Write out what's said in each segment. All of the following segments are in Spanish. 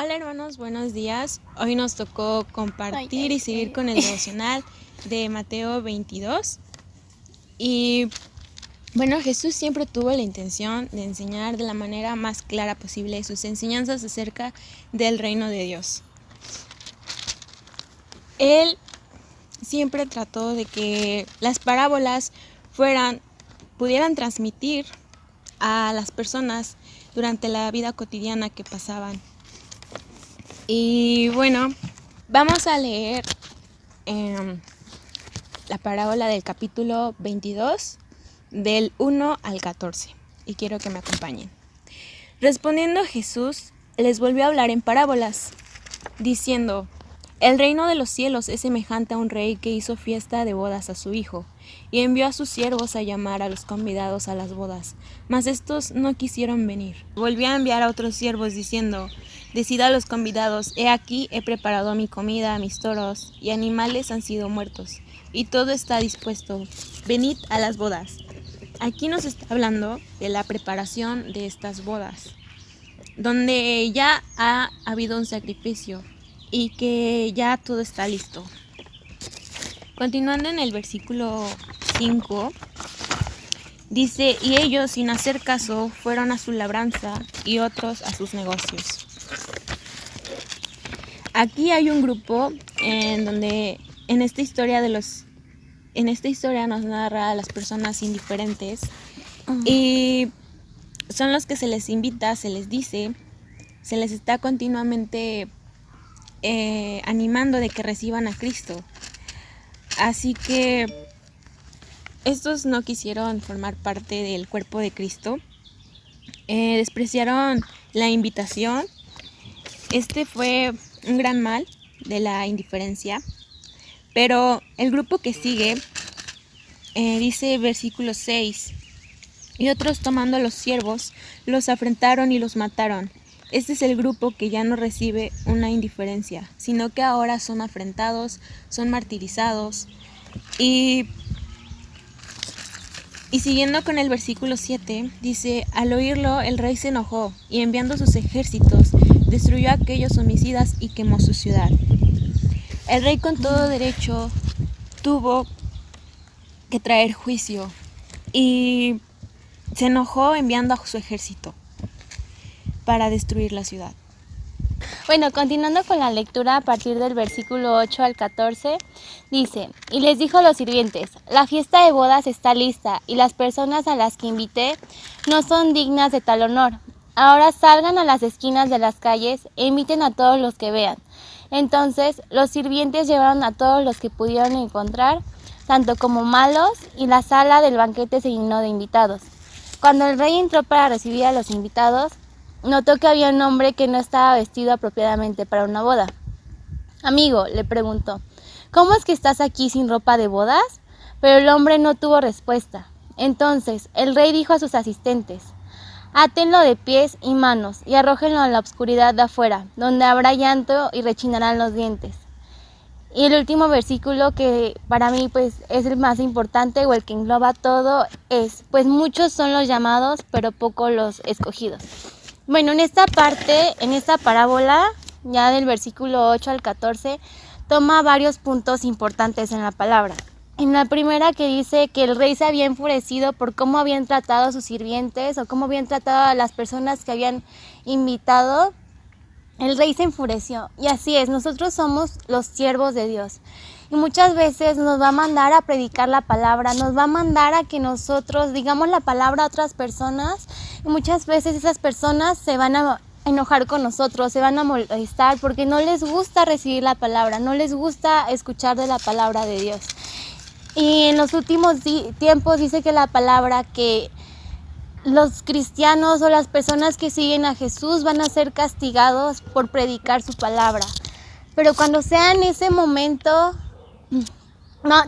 Hola hermanos, buenos días. Hoy nos tocó compartir y seguir con el devocional de Mateo 22. Y bueno, Jesús siempre tuvo la intención de enseñar de la manera más clara posible sus enseñanzas acerca del reino de Dios. Él siempre trató de que las parábolas pudieran transmitir a las personas durante la vida cotidiana que pasaban. Y bueno, vamos a leer la parábola del capítulo 22, del 1 al 14, y quiero que me acompañen. Respondiendo Jesús, les volvió a hablar en parábolas, diciendo: El reino de los cielos es semejante a un rey que hizo fiesta de bodas a su hijo, y envió a sus siervos a llamar a los convidados a las bodas, mas estos no quisieron venir. Volvió a enviar a otros siervos diciendo: Decid a los convidados: He aquí, he preparado mi comida, mis toros y animales han sido muertos, y todo está dispuesto. Venid a las bodas. Aquí nos está hablando de la preparación de estas bodas, donde ya ha habido un sacrificio y que ya todo está listo. Continuando en el versículo 5, dice: Y ellos, sin hacer caso, fueron a su labranza y otros a sus negocios. Aquí hay un grupo en donde en esta historia nos narra a las personas indiferentes y son los que se les invita, se les dice, se les está continuamente animando de que reciban a Cristo. Así que estos no quisieron formar parte del cuerpo de Cristo, despreciaron la invitación. Este fue un gran mal de la indiferencia. Pero el grupo que sigue dice versículo 6: Y otros, tomando a los siervos, los afrentaron y los mataron. Este es el grupo que ya no recibe una indiferencia, sino que ahora son afrentados, son martirizados. Y siguiendo con el versículo 7, dice: Al oírlo, el rey se enojó, y enviando sus ejércitos, destruyó a aquellos homicidas y quemó su ciudad. El rey con todo derecho tuvo que traer juicio y se enojó enviando a su ejército para destruir la ciudad. Bueno, continuando con la lectura a partir del versículo 8 al 14, dice: Y les dijo a los sirvientes: La fiesta de bodas está lista, y las personas a las que invité no son dignas de tal honor. Ahora salgan a las esquinas de las calles e inviten a todos los que vean. Entonces los sirvientes llevaron a todos los que pudieron encontrar, tanto como malos, y la sala del banquete se llenó de invitados. Cuando el rey entró para recibir a los invitados, notó que había un hombre que no estaba vestido apropiadamente para una boda. Amigo, le preguntó, ¿cómo es que estás aquí sin ropa de bodas? Pero el hombre no tuvo respuesta. Entonces el rey dijo a sus asistentes: Átenlo de pies y manos y arrójenlo a la oscuridad de afuera, donde habrá llanto y rechinarán los dientes. Y el último versículo, que para mí pues es el más importante o el que engloba todo, es: Pues muchos son los llamados, pero pocos los escogidos. Bueno, en esta parte, en esta parábola, ya del versículo 8 al 14, toma varios puntos importantes en la palabra. En la primera, que dice que el rey se había enfurecido por cómo habían tratado a sus sirvientes o cómo habían tratado a las personas que habían invitado. El rey se enfureció, y así es, nosotros somos los siervos de Dios. Y muchas veces nos va a mandar a predicar la palabra, nos va a mandar a que nosotros digamos la palabra a otras personas, y muchas veces esas personas se van a enojar con nosotros, se van a molestar porque no les gusta recibir la palabra, no les gusta escuchar de la palabra de Dios. Y en los últimos tiempos dice que la palabra que los cristianos o las personas que siguen a Jesús van a ser castigados por predicar su palabra. Pero cuando sea en ese momento,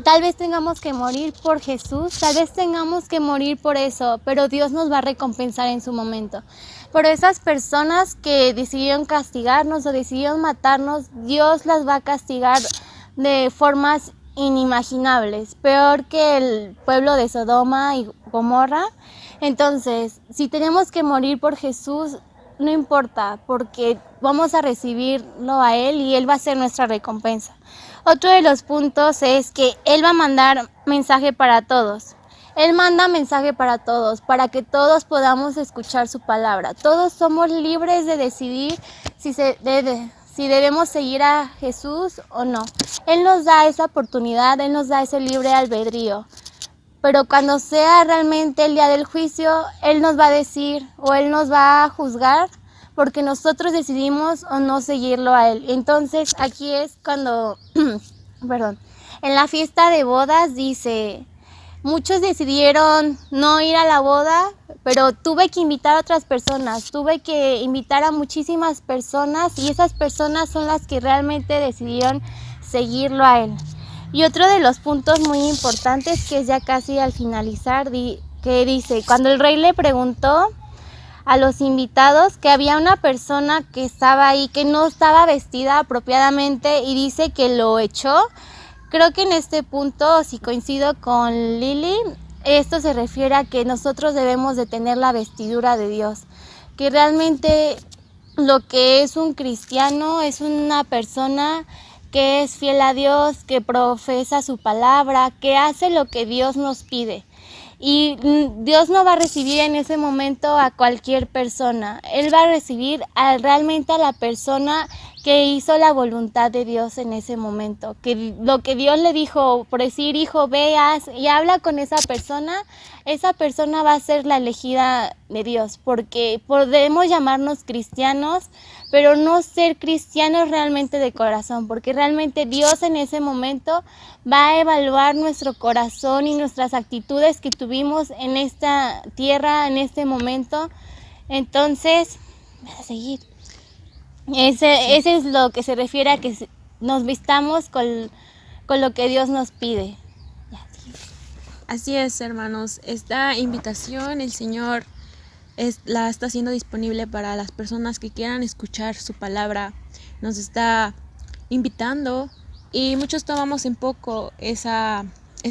tal vez tengamos que morir por Jesús, tal vez tengamos que morir por eso, pero Dios nos va a recompensar en su momento. Pero esas personas que decidieron castigarnos o decidieron matarnos, Dios las va a castigar de formas inimaginables, peor que el pueblo de Sodoma y Gomorra. Entonces, si tenemos que morir por Jesús, no importa, porque vamos a recibirlo a Él y Él va a ser nuestra recompensa. Otro de los puntos es que Él va a mandar mensaje para todos. Él manda mensaje para todos, para que todos podamos escuchar su palabra. Todos somos libres de decidir si debemos seguir a Jesús o no. Él nos da esa oportunidad, Él nos da ese libre albedrío. Pero cuando sea realmente el día del juicio, Él nos va a decir o Él nos va a juzgar porque nosotros decidimos o no seguirlo a Él. Entonces aquí es cuando, en la fiesta de bodas dice, muchos decidieron no ir a la boda, pero tuve que invitar a otras personas, tuve que invitar a muchísimas personas y esas personas son las que realmente decidieron seguirlo a Él. Y otro de los puntos muy importantes, que es ya casi al finalizar, que dice, cuando el rey le preguntó a los invitados que había una persona que estaba ahí, que no estaba vestida apropiadamente y dice que lo echó. Creo que en este punto, si coincido con Lili, esto se refiere a que nosotros debemos de tener la vestidura de Dios, que realmente lo que es un cristiano es una persona que es fiel a Dios, que profesa su palabra, que hace lo que Dios nos pide. Y Dios no va a recibir en ese momento a cualquier persona. Él va a recibir realmente a la persona que hizo la voluntad de Dios en ese momento. Que lo que Dios le dijo, por decir, hijo, veas y habla con esa persona va a ser la elegida de Dios. Porque podemos llamarnos cristianos, pero no ser cristianos realmente de corazón. Porque realmente Dios en ese momento va a evaluar nuestro corazón y nuestras actitudes que tuvimos en esta tierra, en este momento. Entonces, vas a seguir. Ese es lo que se refiere a que nos vistamos con lo que Dios nos pide. Así es, hermanos. Esta invitación el Señor la está haciendo disponible para las personas que quieran escuchar su palabra. Nos está invitando y muchos tomamos en poco esa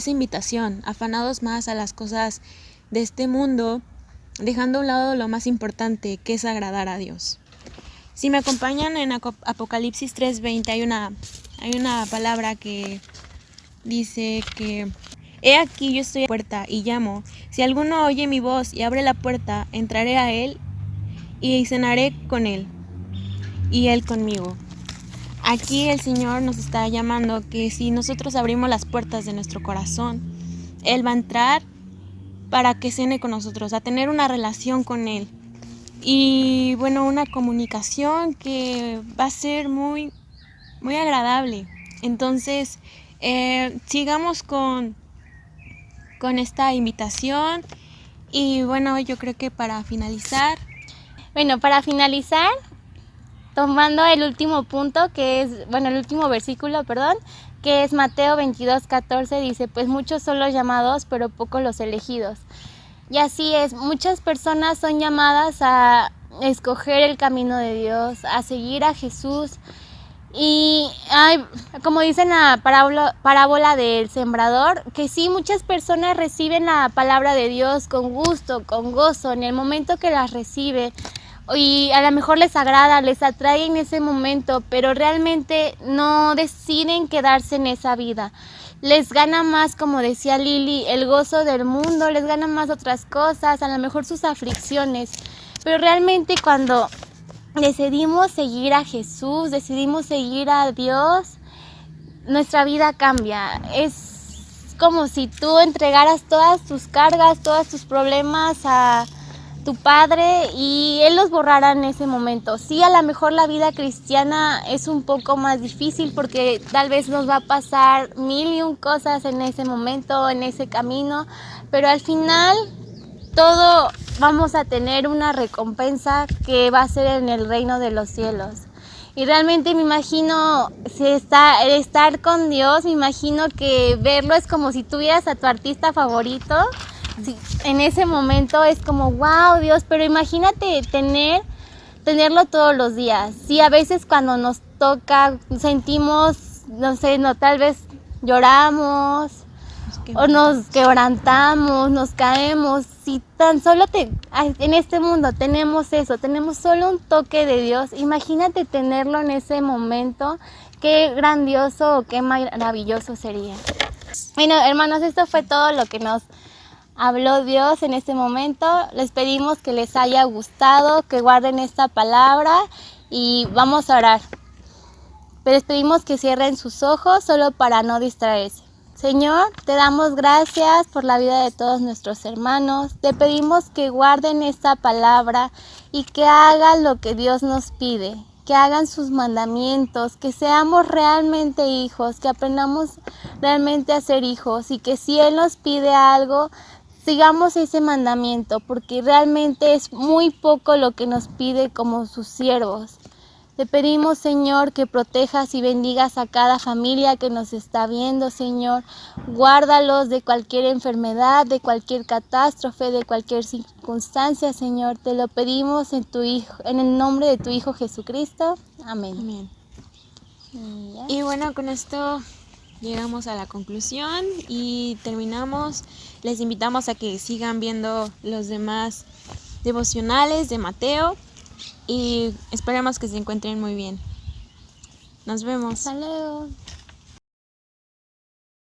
invitación, afanados más a las cosas de este mundo, dejando a un lado lo más importante, que es agradar a Dios. Si me acompañan en Apocalipsis 3:20 hay una palabra que dice que he aquí yo estoy a la puerta y llamo. Si alguno oye mi voz y abre la puerta, entraré a él y cenaré con él y él conmigo. Aquí el Señor nos está llamando que si nosotros abrimos las puertas de nuestro corazón, Él va a entrar para que cene con nosotros, a tener una relación con Él. Y bueno, una comunicación que va a ser muy, muy agradable. Entonces, sigamos con esta invitación. Y bueno, yo creo que para finalizar, tomando el último punto, el último versículo, que es Mateo 22:14, dice, pues muchos son los llamados, pero pocos los elegidos. Y así es, muchas personas son llamadas a escoger el camino de Dios, a seguir a Jesús. Y como dice en la parábola del sembrador, que sí, muchas personas reciben la palabra de Dios con gusto, con gozo, en el momento que las reciben. Y a lo mejor les agrada, les atrae en ese momento, pero realmente no deciden quedarse en esa vida. Les gana más, como decía Lili, el gozo del mundo, les gana más otras cosas, a lo mejor sus aflicciones. Pero realmente cuando decidimos seguir a Jesús, decidimos seguir a Dios, nuestra vida cambia. Es como si tú entregaras todas tus cargas, todos tus problemas a tu Padre y Él los borrará en ese momento. Sí, a lo mejor la vida cristiana es un poco más difícil porque tal vez nos va a pasar 1001 cosas en ese momento, en ese camino, pero al final todo vamos a tener una recompensa que va a ser en el reino de los cielos. Y realmente me imagino estar con Dios, me imagino que verlo es como si tuvieras a tu artista favorito. Sí, en ese momento es como, wow, Dios, pero imagínate tenerlo todos los días. Sí, a veces cuando nos toca, sentimos, tal vez lloramos o nos quebrantamos, nos caemos. si tan solo en este mundo tenemos eso, tenemos solo un toque de Dios, imagínate tenerlo en ese momento, qué grandioso o qué maravilloso sería. Bueno, hermanos, esto fue todo lo que nos habló Dios en este momento. Les pedimos que les haya gustado, que guarden esta palabra y vamos a orar. Pero les pedimos que cierren sus ojos solo para no distraerse. Señor, te damos gracias por la vida de todos nuestros hermanos. Te pedimos que guarden esta palabra y que hagan lo que Dios nos pide, que hagan sus mandamientos, que seamos realmente hijos, que aprendamos realmente a ser hijos y que si Él nos pide algo, sigamos ese mandamiento, porque realmente es muy poco lo que nos pide como sus siervos. Te pedimos, Señor, que protejas y bendigas a cada familia que nos está viendo, Señor. Guárdalos de cualquier enfermedad, de cualquier catástrofe, de cualquier circunstancia, Señor. Te lo pedimos en el nombre de tu Hijo Jesucristo. Amén. Amén. Y bueno, con esto llegamos a la conclusión y terminamos. Les invitamos a que sigan viendo los demás devocionales de Mateo y esperemos que se encuentren muy bien. Nos vemos. Hasta luego.